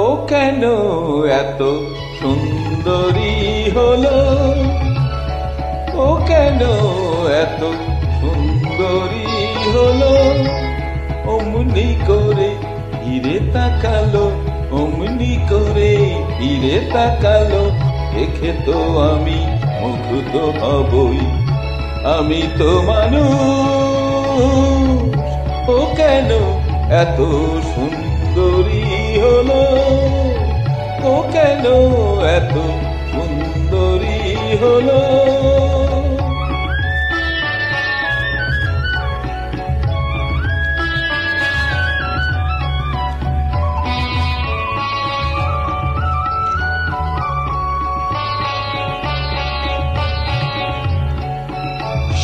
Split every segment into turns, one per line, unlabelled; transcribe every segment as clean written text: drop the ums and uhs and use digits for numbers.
ও কেন এত সুন্দরী হলো, ও কেন এত সুন্দরী হলো, অমনি করে ফিরে তাকালো, অমনি করে ফিরে তাকালো, দেখে তো আমি মুগ্ধ হবই, আমি তো মানুষ। ও কেন এত সুন্দরী হলো, ও কেন এত সুন্দরী হলো।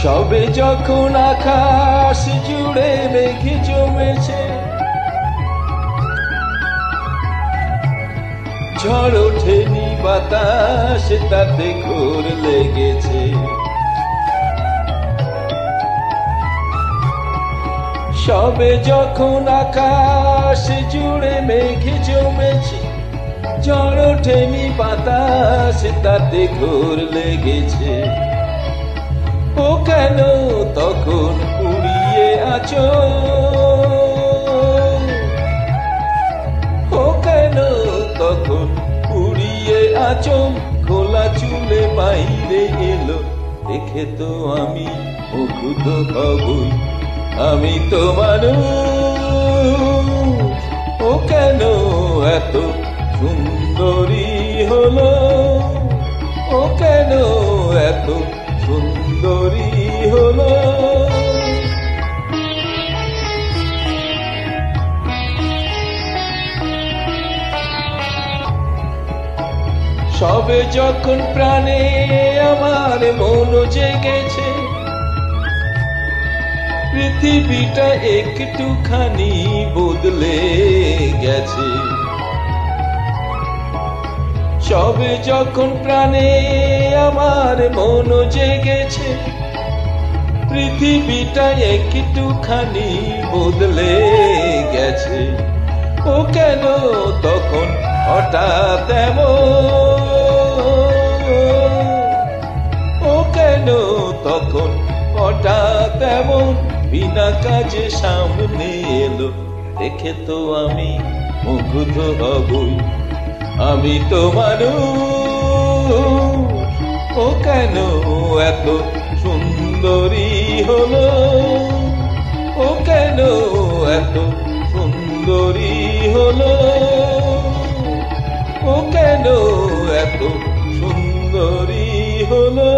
সবে যখন আকাশ জুড়ে মেঘে জমেছে, ঝড় ওঠেনি বাতাস তাতে ঘোর লেগেছে, সবে যখন আকাশ জুড়ে মেঘে জমেছে, ঝড় ওঠেনি বাতাস তাতে ঘোর লেগেছে। ও কেন তখন উড়িয়ে আছো, ও কেন তখন উড়িয়ে আছো, খোলা চুলে বাইরে এলো, দেখে তো আমি মুগ্ধ হবই, আমি তো মানুষ। ও কেন এত সুন্দরী হলো, ও কেন এত সুন্দরী হলো। সবে যখন প্রাণে আমার মন জেগেছে, পৃথিবীটা একটুখানি বদলে গেছে, সবে যখন প্রাণে আমার মন জেগেছে, পৃথিবীটা একটুখানি বদলে গেছে। ও কেন তখন হঠাৎ এমন, ও কেন তখন হঠাৎ এমন, বিনা কাজে সামনে এলো, দেখে তো আমি মুগ্ধ হবই, আমি তো মানুষ। ও কেন এত সুন্দরী হলো, ও কেন এত সুন্দরী হলো, ও কেন এত সুন্দরী হলো।